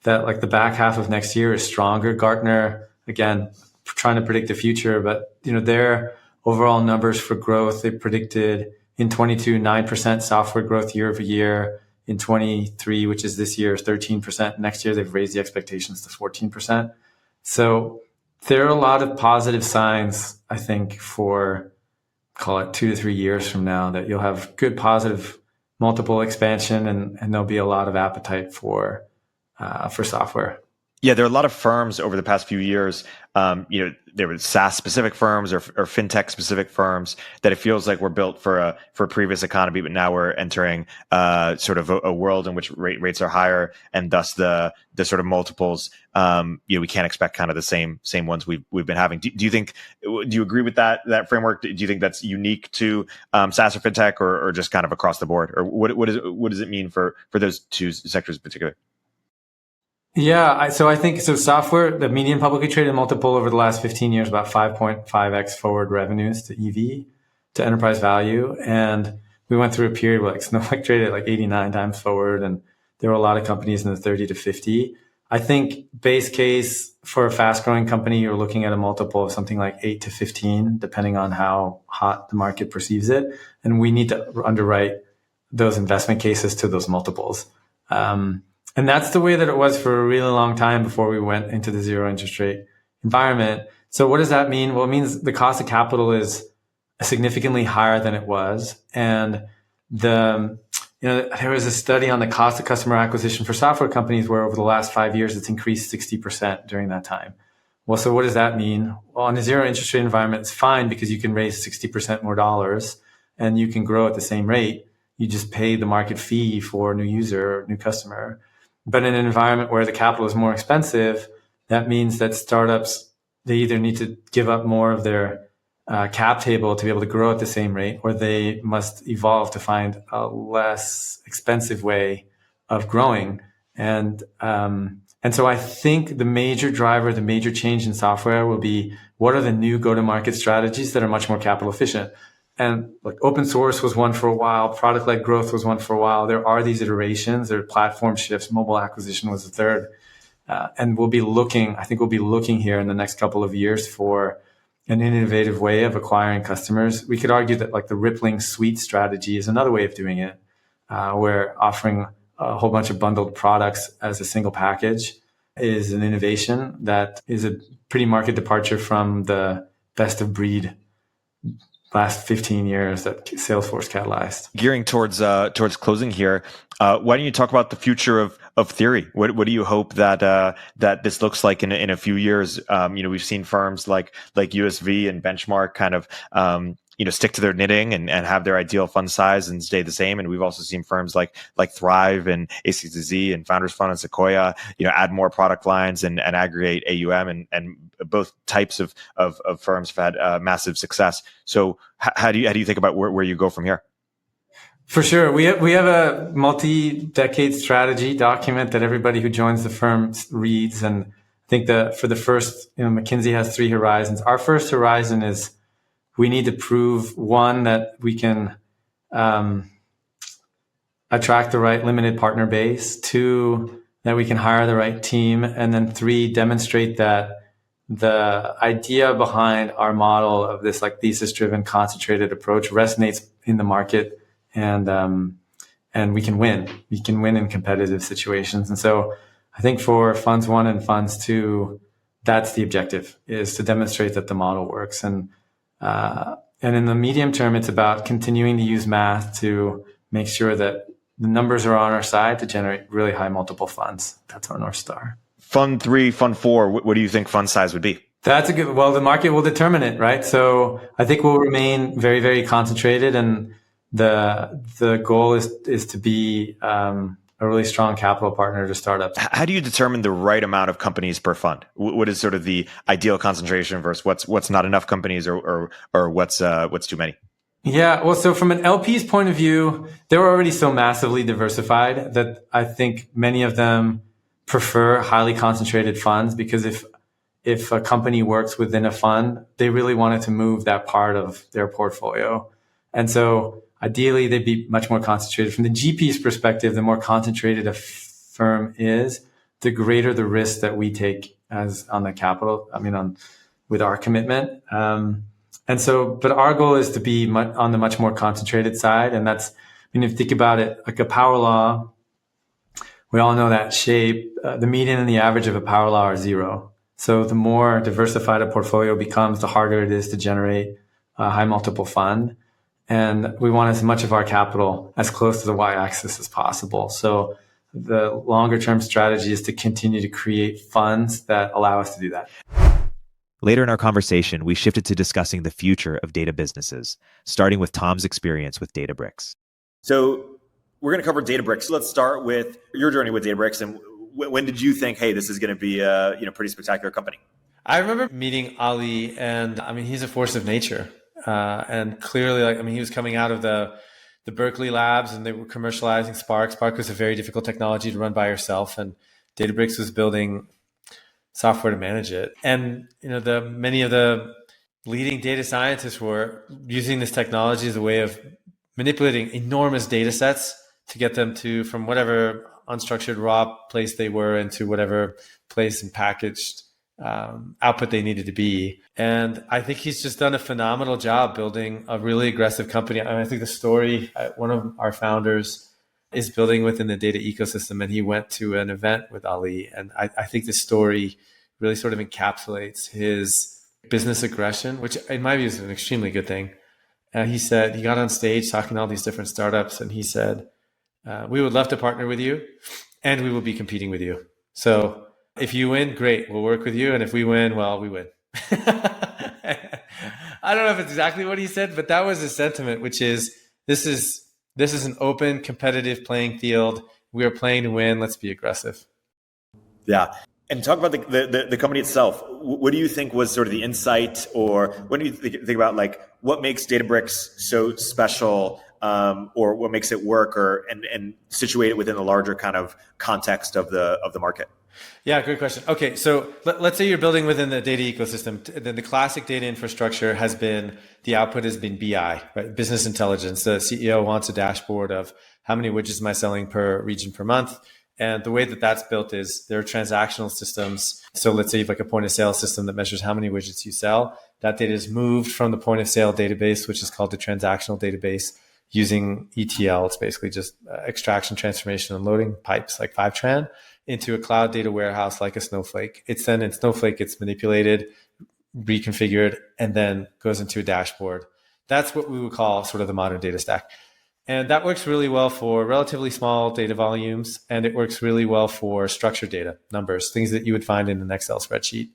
that, like, the back half of next year is stronger. Gartner, again, trying to predict the future, but their overall numbers for growth, they predicted in 22, 9% software growth year over year. In 23, which is this year, is 13%. Next year, they've raised the expectations to 14%. So there are a lot of positive signs, I think, for, call it 2 to 3 years from now, that you'll have good positive multiple expansion, and there'll be a lot of appetite for software. Yeah, there are a lot of firms over the past few years. There were SaaS-specific firms or fintech-specific firms that it feels like were built for a previous economy, but now we're entering sort of a world in which rates are higher, and thus the sort of multiples. We can't expect kind of the same ones we've been having. Do you agree with that framework? Do you think that's unique to SaaS or fintech, or just kind of across the board, or what does it mean for those two sectors in particular? Yeah, I think software, the median publicly traded multiple over the last 15 years, about 5.5x forward revenues to EV, to enterprise value. And we went through a period where, like, Snowflake traded like 89 times forward, and there were a lot of companies in the 30 to 50. I think base case for a fast growing company, you're looking at a multiple of something like 8 to 15, depending on how hot the market perceives it. And we need to underwrite those investment cases to those multiples. And that's the way that it was for a really long time before we went into the zero interest rate environment. So what does that mean? Well, it means the cost of capital is significantly higher than it was. And there was a study on the cost of customer acquisition for software companies where over the last 5 years, it's increased 60% during that time. Well, so what does that mean? Well, in a zero interest rate environment, it's fine because you can raise 60% more dollars and you can grow at the same rate. you just pay the market fee for a new user or new customer. But in an environment where the capital is more expensive, that means that startups, they either need to give up more of their cap table to be able to grow at the same rate, or they must evolve to find a less expensive way of growing. And so I think the major driver, the major change in software will be, what are the new go-to-market strategies that are much more capital efficient? And like open source was one for a while, product-led growth was one for a while. There are these iterations, there are platform shifts, mobile acquisition was the third. And we'll be looking here in the next couple of years for an innovative way of acquiring customers. We could argue that like the rippling suite strategy is another way of doing it, where offering a whole bunch of bundled products as a single package is an innovation that is a pretty market departure from the best of breed last 15 years that Salesforce catalyzed. Gearing towards closing here, why don't you talk about the future of theory? What do you hope that this looks like in a few years? We've seen firms like USV and Benchmark kind of stick to their knitting and have their ideal fund size and stay the same. And we've also seen firms like Thrive and A6Z and Founders Fund and Sequoia, add more product lines and aggregate AUM, and both types of firms have had massive success. So how do you think about where you go from here? For sure. We have a multi-decade strategy document that everybody who joins the firm reads. And I think that for the first, McKinsey has 3 horizons. Our first horizon is we need to prove, one, that we can attract the right limited partner base, 2, that we can hire the right team, and then 3, demonstrate that the idea behind our model of this like thesis-driven concentrated approach resonates in the market, and we can win. We can win in competitive situations. And so I think for funds 1 and funds 2, that's the objective, is to demonstrate that the model works. And in the medium term, it's about continuing to use math to make sure that the numbers are on our side to generate really high multiple funds. That's our North Star. Fund 3, Fund 4, what do you think fund size would be? That's well, the market will determine it, right? So I think we'll remain very, very concentrated, and the goal is to be a really strong capital partner to startups. How do you determine the right amount of companies per fund? What is sort of the ideal concentration versus what's not enough companies or what's too many? Yeah, well, so from an LP's point of view, they're already so massively diversified that I think many of them prefer highly concentrated funds, because if a company works within a fund, they really wanted to move that part of their portfolio. And so ideally, they'd be much more concentrated. From the GP's perspective, the more concentrated a firm is, the greater the risk that we take as on the capital, with our commitment. But our goal is to be on the much more concentrated side. And that's, if you think about it, like a power law, we all know that shape. The median and the average of a power law are 0. So the more diversified a portfolio becomes, the harder it is to generate a high multiple fund. And we want as much of our capital as close to the y-axis as possible. So the longer term strategy is to continue to create funds that allow us to do that. Later in our conversation, we shifted to discussing the future of data businesses, starting with Tom's experience with Databricks. So we're going to cover Databricks. Let's start with your journey with Databricks. And when did you think, hey, this is going to be a pretty spectacular company? I remember meeting Ali, and he's a force of nature. And clearly, he was coming out of the Berkeley labs, and they were commercializing Spark. Spark was a very difficult technology to run by yourself, and Databricks was building software to manage it. And many of the leading data scientists were using this technology as a way of manipulating enormous data sets to get them from whatever unstructured raw place they were into whatever place and packaged output they needed to be. And I think he's just done a phenomenal job building a really aggressive company. I think the story, one of our founders is building within the data ecosystem, and he went to an event with Ali. And I think the story really sort of encapsulates his business aggression, which in my view is an extremely good thing. He said, he got on stage talking to all these different startups, and he said, we would love to partner with you, and we will be competing with you. So if you win, great, we'll work with you. And if we win, well, we win. I don't know if it's exactly what he said, but that was his sentiment, which is, this is This is an open, competitive playing field. We are playing to win. Let's be aggressive. Yeah. And talk about the company itself. What do you think was sort of the insight, or what do you think about like what makes Databricks so special, or what makes it work, or and situate it within the larger kind of context of the market? Yeah, great question. Okay, so let's say you're building within the data ecosystem. The classic data infrastructure has been, the output has been BI, right? Business intelligence. The CEO wants a dashboard of how many widgets am I selling per region per month. And the way that that's built is there are transactional systems. So let's say you have like a point of sale system that measures how many widgets you sell. That data is moved from the point of sale database, which is called the transactional database, using ETL. It's basically just extraction, transformation, and loading pipes like Fivetran, into a cloud data warehouse like a Snowflake. It's then in Snowflake, it's manipulated, reconfigured, and then goes into a dashboard. That's what we would call sort of the modern data stack. And that works really well for relatively small data volumes. And it works really well for structured data, numbers, things that you would find in an Excel spreadsheet.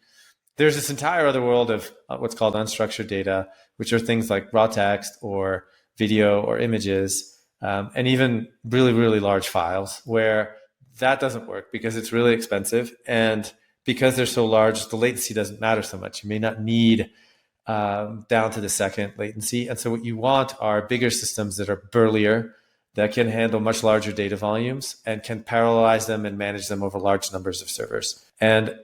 There's this entire other world of what's called unstructured data, which are things like raw text or video or images, and even really, really large files, where that doesn't work because it's really expensive. And because they're so large, the latency doesn't matter so much. You may not need down to the second latency. And so what you want are bigger systems that are burlier, that can handle much larger data volumes and can parallelize them and manage them over large numbers of servers. And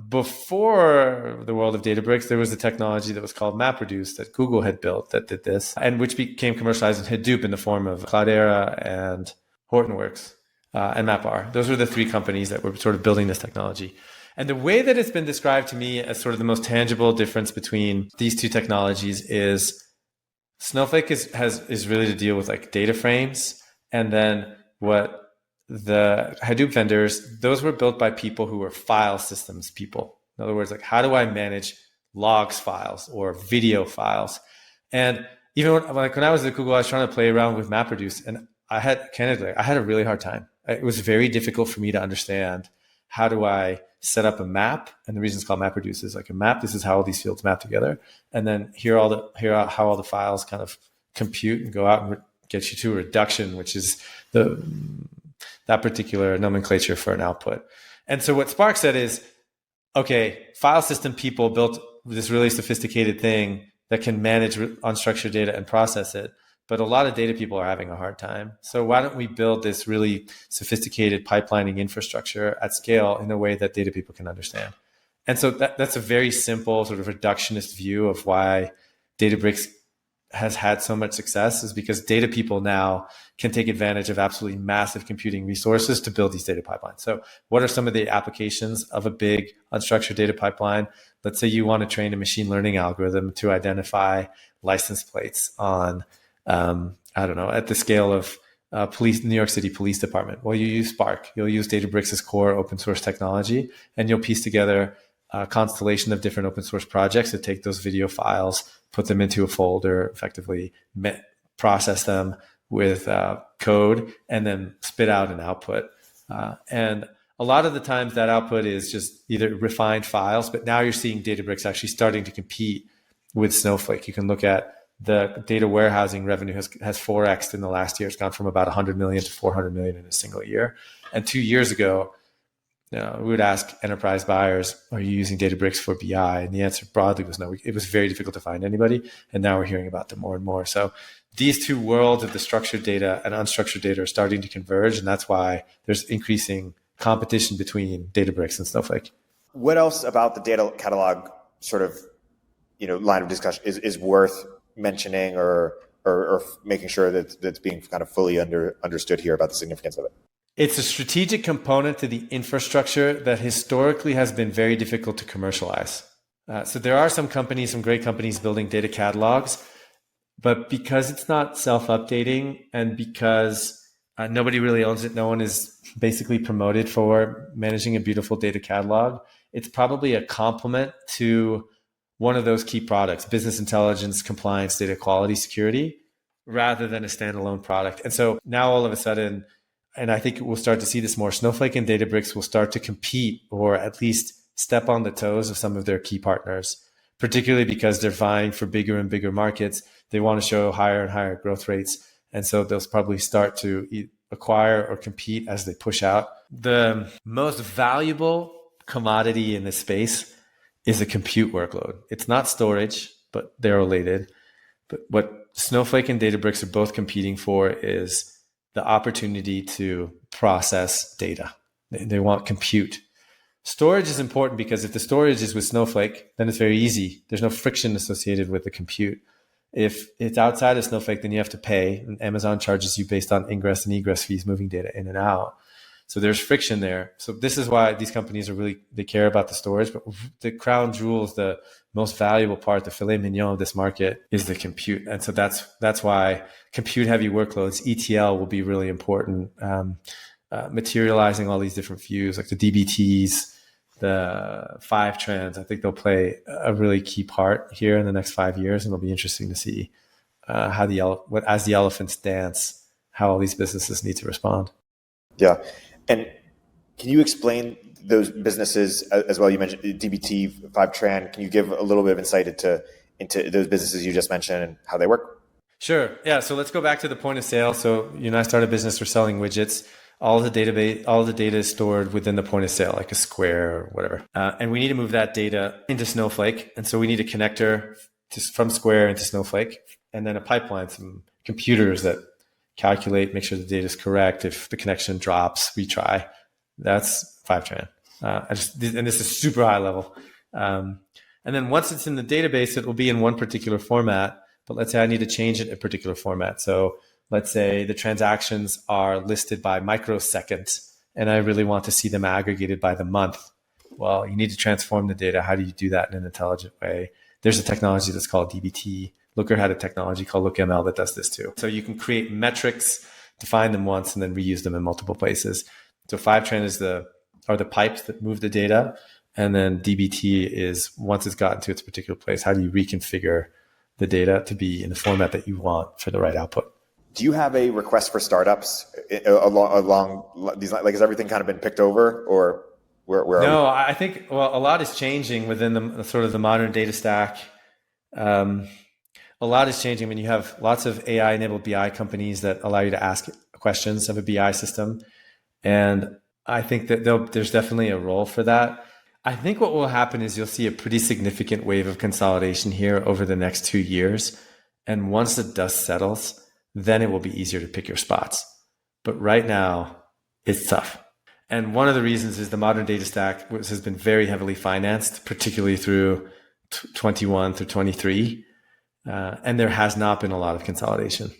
before the world of Databricks, there was a technology that was called MapReduce that Google had built that did this, and which became commercialized in Hadoop in the form of Cloudera and Hortonworks and MapR. Those were the three companies that were sort of building this technology. And the way that it's been described to me as sort of the most tangible difference between these two technologies is Snowflake is really to deal with like data frames. And then what the Hadoop vendors, those were built by people who were file systems people. In other words, like how do I manage logs files or video files? And even when I was at Google, I was trying to play around with MapReduce, and I had a really hard time. It was very difficult for me to understand, how do I set up a map? And the reason it's called MapReduce is like a map. This is how all these fields map together. And then here are how all the files kind of compute and go out and get you to a reduction, which is that particular nomenclature for an output. And so what Spark said is, okay, file system people built this really sophisticated thing that can manage unstructured data and process it. But a lot of data people are having a hard time. So why don't we build this really sophisticated pipelining infrastructure at scale in a way that data people can understand? And so that's a very simple sort of reductionist view of why Databricks has had so much success, is because data people now can take advantage of absolutely massive computing resources to build these data pipelines. So what are some of the applications of a big unstructured data pipeline? Let's say you want to train a machine learning algorithm to identify license plates on at the scale of New York City Police Department. Well, you use Spark. You'll use Databricks' core open source technology, and you'll piece together a constellation of different open source projects that take those video files, put them into a folder, effectively process them with code, and then spit out an output. And a lot of the times that output is just either refined files, but now you're seeing Databricks actually starting to compete with Snowflake. You can look at the data warehousing revenue has 4x'd in the last year. It's gone from about 100 million to 400 million in a single year. And 2 years ago, we would ask enterprise buyers, are you using Databricks for BI? And the answer broadly was no. It was very difficult to find anybody. And now we're hearing about them more and more. So these two worlds of the structured data and unstructured data are starting to converge. And that's why there's increasing competition between Databricks and Snowflake. What else about the data catalog sort of, line of discussion is worth mentioning or making sure that that's being kind of fully understood here about the significance of it? It's a strategic component to the infrastructure that historically has been very difficult to commercialize. So there are some great companies building data catalogs, but because it's not self-updating and because nobody really owns it, no one is basically promoted for managing a beautiful data catalog, it's probably a complement to one of those key products, business intelligence, compliance, data quality, security, rather than a standalone product. And so now all of a sudden, and I think we'll start to see this more, Snowflake and Databricks will start to compete or at least step on the toes of some of their key partners, particularly because they're vying for bigger and bigger markets. They want to show higher and higher growth rates. And so they'll probably start to acquire or compete as they push out. The most valuable commodity in this space is a compute workload. It's not storage, but they're related. But what Snowflake and Databricks are both competing for is the opportunity to process data. They want compute. Storage is important because if the storage is with Snowflake, then it's very easy. There's no friction associated with the compute. If it's outside of Snowflake, then you have to pay, and Amazon charges you based on ingress and egress fees moving data in and out. So there's friction there. So this is why these companies they care about the storage, but the crown jewels, the most valuable part, the filet mignon of this market is the compute. And so that's why compute heavy workloads, ETL will be really important. Materializing all these different views like the DBTs, the five trends, I think they'll play a really key part here in the next 5 years. And it'll be interesting to see how as the elephants dance, how all these businesses need to respond. Yeah. And can you explain those businesses as well? You mentioned DBT, Fivetran. Can you give a little bit of insight into those businesses you just mentioned and how they work? Sure. Yeah. So let's go back to the point of sale. So you and I started a business, we're selling widgets. All the data is stored within the point of sale, like a Square or whatever. And we need to move that data into Snowflake. And so we need a connector from Square into Snowflake, and then a pipeline, some computers that calculate, make sure the data is correct. If the connection drops, retry. That's Fivetran. And this is super high level. And then once it's in the database, it will be in one particular format. But let's say I need to change it in a particular format. So let's say the transactions are listed by microsecond, and I really want to see them aggregated by the month. Well, you need to transform the data. How do you do that in an intelligent way? There's a technology that's called DBT. Looker had a technology called LookML that does this too. So you can create metrics, define them once, and then reuse them in multiple places. So Fivetran are the pipes that move the data, and then DBT is once it's gotten to its particular place, how do you reconfigure the data to be in the format that you want for the right output? Do you have a request for startups along these lines? Like, has everything kind of been picked over, or where are No, we? I think, well, a lot is changing within the sort of the modern data stack. A lot is changing when you have lots of AI-enabled BI companies that allow you to ask questions of a BI system. And I think that there's definitely a role for that. I think what will happen is you'll see a pretty significant wave of consolidation here over the next 2 years. And once the dust settles, then it will be easier to pick your spots. But right now, it's tough. And one of the reasons is the modern data stack has been very heavily financed, particularly through 21 through 23. And there has not been a lot of consolidation,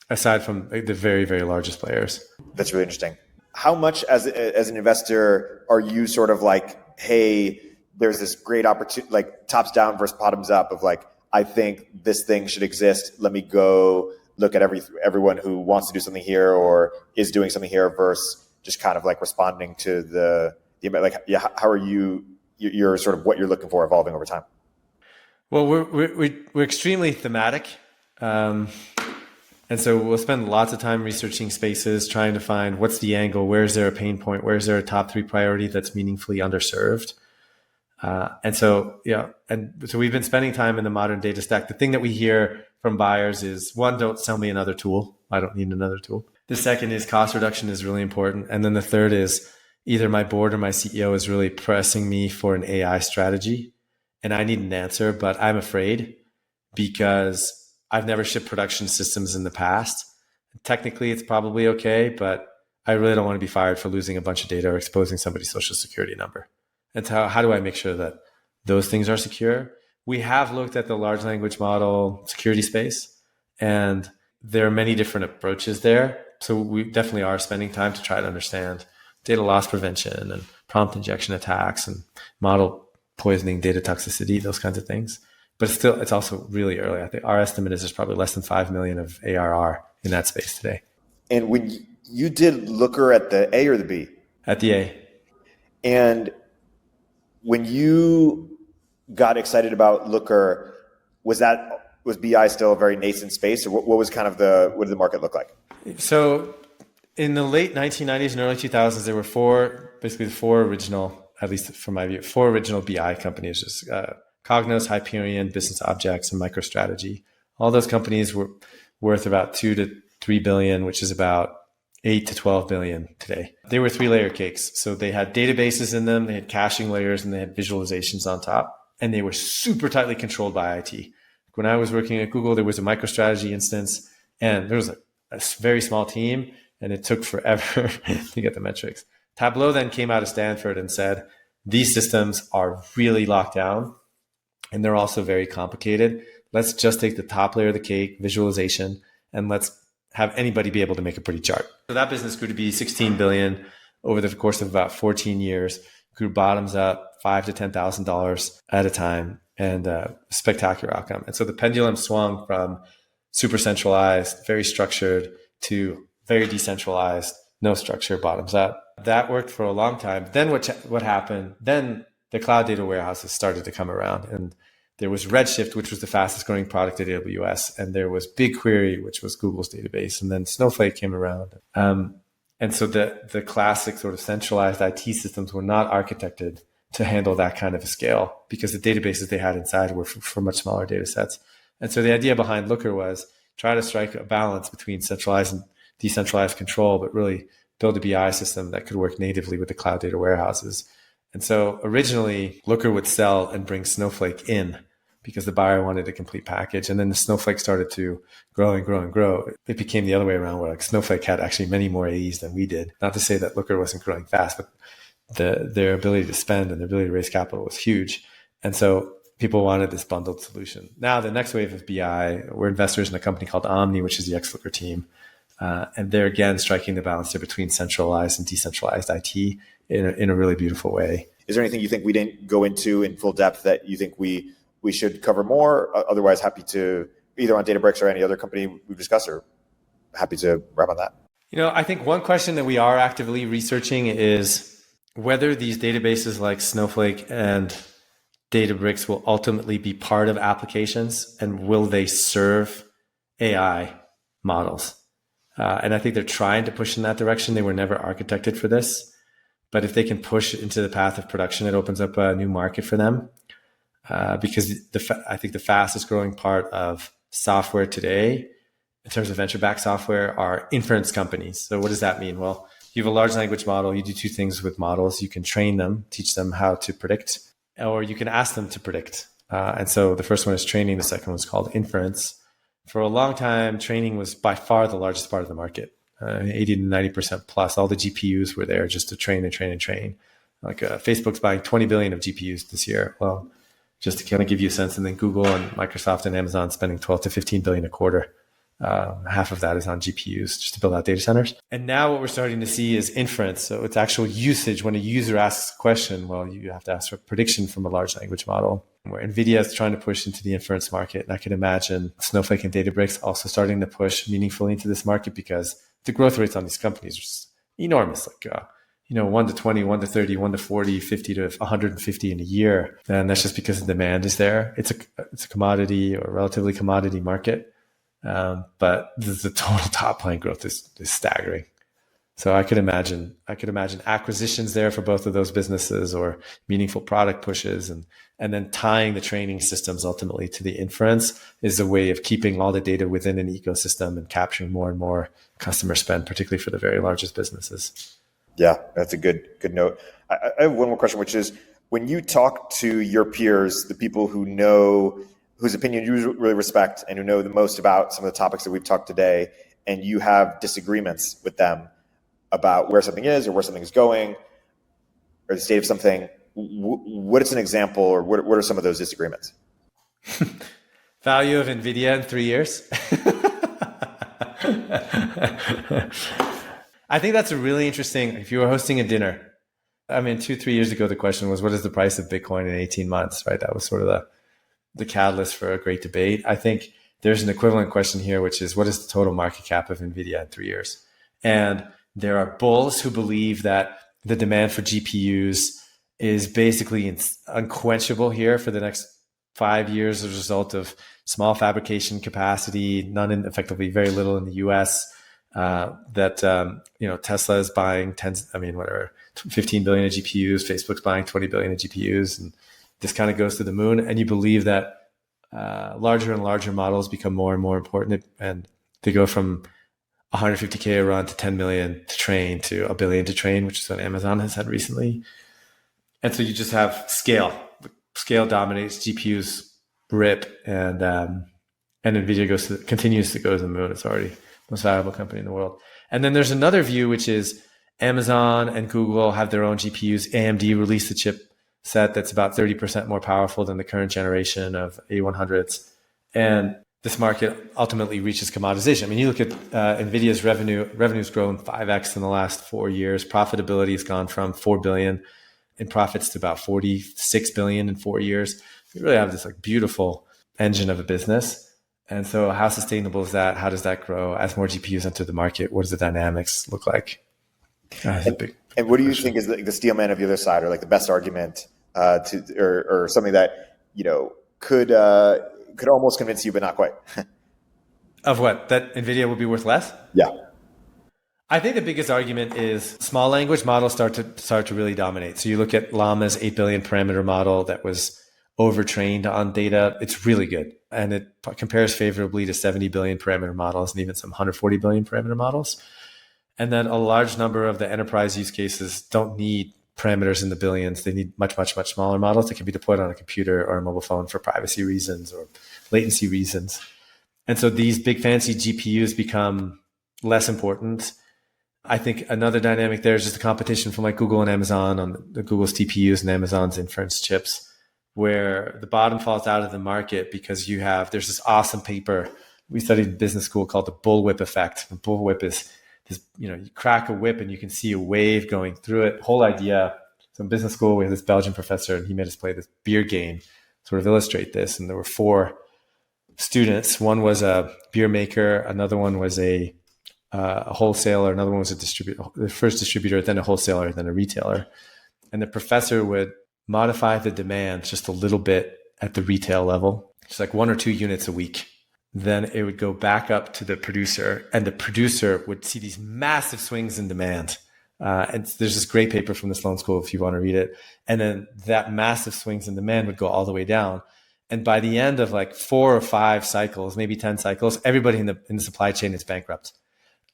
aside from the very, very largest players. That's really interesting. How much as an investor are you sort of like, hey, there's this great opportunity, like tops down versus bottoms up of like, I think this thing should exist. Let me go look at everyone who wants to do something here or is doing something here versus just kind of like responding to the like, yeah, how are you're sort of what you're looking for evolving over time? Well, we're extremely thematic. And so we'll spend lots of time researching spaces, trying to find what's the angle, where's there a pain point, where's there a top 3 priority that's meaningfully underserved. And so we've been spending time in the modern data stack. The thing that we hear from buyers is, one, don't sell me another tool. I don't need another tool. The second is cost reduction is really important. And then the third is either my board or my CEO is really pressing me for an AI strategy. And I need an answer, but I'm afraid because I've never shipped production systems in the past. Technically, it's probably okay, but I really don't want to be fired for losing a bunch of data or exposing somebody's social security number. And so how do I make sure that those things are secure? We have looked at the large language model security space, and there are many different approaches there. So we definitely are spending time to try to understand data loss prevention and prompt injection attacks and model poisoning, data toxicity, those kinds of things. But it's also really early. I think our estimate is there's probably less than 5 million of ARR in that space today. And when you did Looker at the A or the B? At the A. And when you got excited about Looker, was BI still a very nascent space, or what was kind of what did the market look like? So in the late 1990s and early 2000s, there were four original, at least from my view, four original BI companies, just Cognos, Hyperion, Business Objects, and MicroStrategy. All those companies were worth about $2 to 3 billion, which is about 8 to 12 billion today. They were 3-layer cakes. So they had databases in them, they had caching layers, and they had visualizations on top. And they were super tightly controlled by IT. When I was working at Google, there was a MicroStrategy instance, and there was a very small team, and it took forever to get the metrics. Tableau then came out of Stanford and said, these systems are really locked down, and they're also very complicated. Let's just take the top layer of the cake, visualization, and let's have anybody be able to make a pretty chart. So that business grew to be 16 billion over the course of about 14 years, grew bottoms up $5,000 to $10,000 at a time, and spectacular outcome. And so the pendulum swung from super centralized, very structured, to very decentralized, no structure, bottoms up. That worked for a long time. Then what happened? Then the cloud data warehouses started to come around, and there was Redshift, which was the fastest growing product at AWS, and there was BigQuery, which was Google's database, and then Snowflake came around. And so the classic sort of centralized IT systems were not architected to handle that kind of a scale because the databases they had inside were for much smaller data sets. And so the idea behind Looker was try to strike a balance between centralized and decentralized control, but really build a BI system that could work natively with the cloud data warehouses. And so originally Looker would sell and bring Snowflake in because the buyer wanted a complete package. And then the Snowflake started to grow and grow and grow. It became the other way around where like Snowflake had actually many more AEs than we did. Not to say that Looker wasn't growing fast, but their ability to spend and their ability to raise capital was huge. And so people wanted this bundled solution. Now the next wave of BI, we're investors in a company called Omni, which is the ex-Looker team. And they're again striking the balance there between centralized and decentralized IT in a really beautiful way. Is there anything you think we didn't go into in full depth that you think we should cover more? Otherwise, happy to either on Databricks or any other company we've discussed, or happy to wrap on that. I think one question that we are actively researching is whether these databases like Snowflake and Databricks will ultimately be part of applications, and will they serve AI models? And I think they're trying to push in that direction. They were never architected for this. But if they can push into the path of production, it opens up a new market for them. Because I think the fastest growing part of software today, in terms of venture-backed software, are inference companies. So what does that mean? Well, you have a large language model. You do two things with models. You can train them, teach them how to predict, or you can ask them to predict. And so the first one is training. The second one is called inference. For a long time, training was by far the largest part of the market. 80 to 90% plus. All the GPUs were there just to train and train and train. Like Facebook's buying 20 billion of GPUs this year. Well, just to kind of give you a sense, and then Google and Microsoft and Amazon spending 12 to 15 billion a quarter. Half of that is on GPUs just to build out data centers. And now what we're starting to see is inference. So it's actual usage. When a user asks a question, well, you have to ask for prediction from a large language model. Where NVIDIA is trying to push into the inference market. And I can imagine Snowflake and Databricks also starting to push meaningfully into this market because the growth rates on these companies are just enormous. Like, 1 to 20, 1 to 30, 1 to 40, 50 to 150 in a year. And that's just because the demand is there. It's a commodity or relatively commodity market. But the total top line growth is staggering. So I could imagine acquisitions there for both of those businesses or meaningful product pushes, and then tying the training systems ultimately to the inference is a way of keeping all the data within an ecosystem and capturing more and more customer spend, particularly for the very largest businesses. Yeah, that's a good note. I have one more question, which is when you talk to your peers, the people whose opinion you really respect and who know the most about some of the topics that we've talked today, and you have disagreements with them about where something is or where something is going or the state of something, what is an example, or what are some of those disagreements? Value of NVIDIA in 3 years. I think that's a really interesting, if you were hosting a dinner, 2-3 years ago, the question was, what is the price of Bitcoin in 18 months, right? That was sort of the catalyst for a great debate. I think there's an equivalent question here, which is, what is the total market cap of NVIDIA in 3 years? And there are bulls who believe that the demand for GPUs is basically unquenchable here for the next 5 years as a result of small fabrication capacity, effectively very little in the US. Tesla is buying 15 billion of GPUs. Facebook's buying 20 billion of GPUs, and this kind of goes to the moon. And you believe that larger and larger models become more and more important, and they go from 150K a run to 10 million to train to a billion to train, which is what Amazon has had recently. And so you just have scale. Scale dominates, GPUs rip, and NVIDIA continues to go to the moon. It's already the most valuable company in the world. And then there's another view, which is Amazon and Google have their own GPUs. AMD released a chip set that's about 30% more powerful than the current generation of A100s. And this market ultimately reaches commoditization. I mean, you look at NVIDIA's revenue's grown 5x in the last 4 years. Profitability has gone from 4 billion in profits to about 46 billion in 4 years. We really have this like beautiful engine of a business. And so how sustainable is that? How does that grow as more GPUs enter the market? What does the dynamics look like? And what do you think is the steel man of the other side, or like the best argument or something that, could almost convince you, but not quite? Of what? That NVIDIA will be worth less? Yeah. I think the biggest argument is small language models start to really dominate. So you look at Llama's 8 billion parameter model that was overtrained on data. It's really good. And it compares favorably to 70 billion parameter models and even some 140 billion parameter models. And then a large number of the enterprise use cases don't need parameters in the billions. They need much, much, much smaller models that can be deployed on a computer or a mobile phone for privacy reasons or latency reasons. And so these big fancy GPUs become less important. I think another dynamic there is just the competition from like Google and Amazon on the Google's TPUs and Amazon's inference chips, where the bottom falls out of the market because there's this awesome paper we studied in business school called the bullwhip effect. The bullwhip is this, you crack a whip and you can see a wave going through it. Whole idea. So in business school, we had this Belgian professor and he made us play this beer game, sort of illustrate this. And there were 4 students. One was a beer maker. Another one was a wholesaler. Another one was a distributor, the first distributor, then a wholesaler, then a retailer. And the professor would modify the demand just a little bit at the retail level, just like 1 or 2 units a week. Then it would go back up to the producer, and the producer would see these massive swings in demand. And there's this great paper from the Sloan School if you want to read it. And then that massive swings in demand would go all the way down. And by the end of like 4 or 5 cycles, maybe 10 cycles, everybody in the supply chain is bankrupt.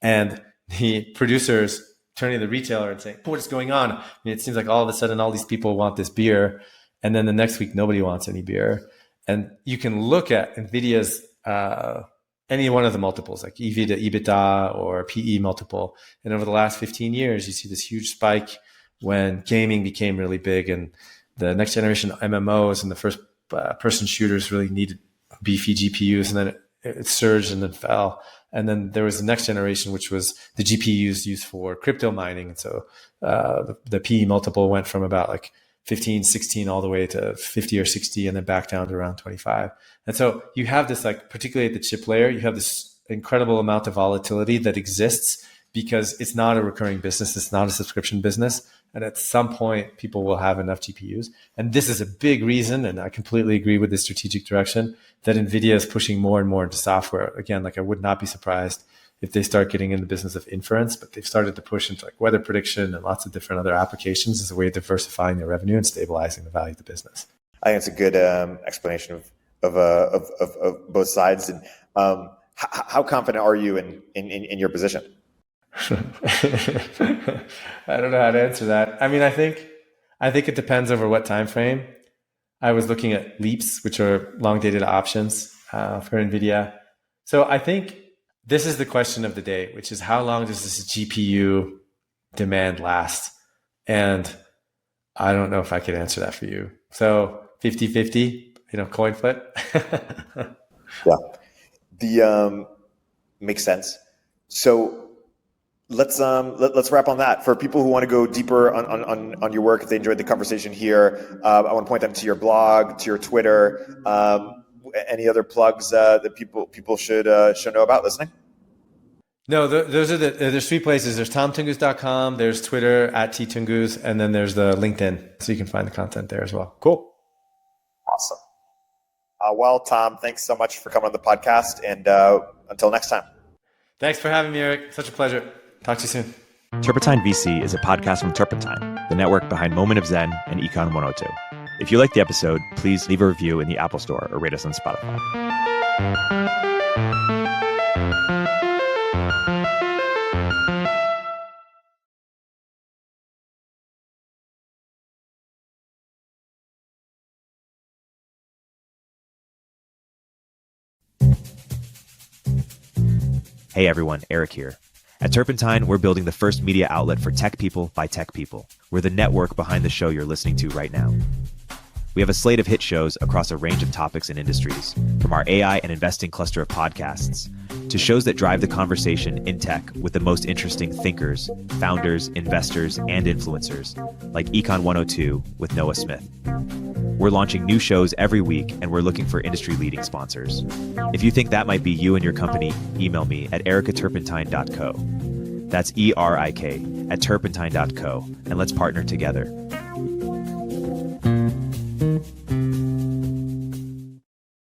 And the producers turning to the retailer and saying, what is going on? I mean, it seems like all of a sudden all these people want this beer. And then the next week, nobody wants any beer. And you can look at NVIDIA's any one of the multiples, like EV to EBITDA or PE multiple. And over the last 15 years, you see this huge spike when gaming became really big and the next generation MMOs and the first person shooters really needed beefy GPUs. And then it surged and then fell. And then there was the next generation, which was the GPUs used for crypto mining. And so the PE multiple went from about like 15, 16, all the way to 50 or 60, and then back down to around 25. And so you have this, like, particularly at the chip layer, you have this incredible amount of volatility that exists because it's not a recurring business. It's not a subscription business. And at some point, people will have enough GPUs. And this is a big reason, and I completely agree with the strategic direction, that NVIDIA is pushing more and more into software. Again, like, I would not be surprised if they start getting in the business of inference, but they've started to push into like weather prediction and lots of different other applications as a way of diversifying their revenue and stabilizing the value of the business. I think it's a good explanation of both sides. And how confident are you in your position? I don't know how to answer that. I mean, I think it depends over what time frame. I was looking at leaps, which are long dated options for NVIDIA. So I think this is the question of the day, which is how long does this GPU demand last? And I don't know if I could answer that for you. So 50-50, coin flip. Yeah. Makes sense. So let's wrap on that. For people who want to go deeper on your work, if they enjoyed the conversation here, I want to point them to your blog, to your Twitter, any other plugs that people should know about listening? No, there's 3 places. There's tomtunguz.com, there's Twitter @ttunguz, and then there's the LinkedIn. So you can find the content there as well. Cool. Awesome. Well, Tom, thanks so much for coming on the podcast, and until next time. Thanks for having me, Eric. Such a pleasure. Talk to you soon. Turpentine VC is a podcast from Turpentine, the network behind Moment of Zen and Econ 102. If you liked the episode, please leave a review in the Apple Store or rate us on Spotify. Hey everyone, Eric here. At Turpentine, we're building the first media outlet for tech people by tech people. We're the network behind the show you're listening to right now. We have a slate of hit shows across a range of topics and industries, from our AI and investing cluster of podcasts to shows that drive the conversation in tech with the most interesting thinkers, founders, investors, and influencers, like Econ 102 with Noah Smith. We're launching new shows every week, and we're looking for industry-leading sponsors. If you think that might be you and your company, email me at ericaturpentine.co. That's ERIK at turpentine.co, and let's partner together.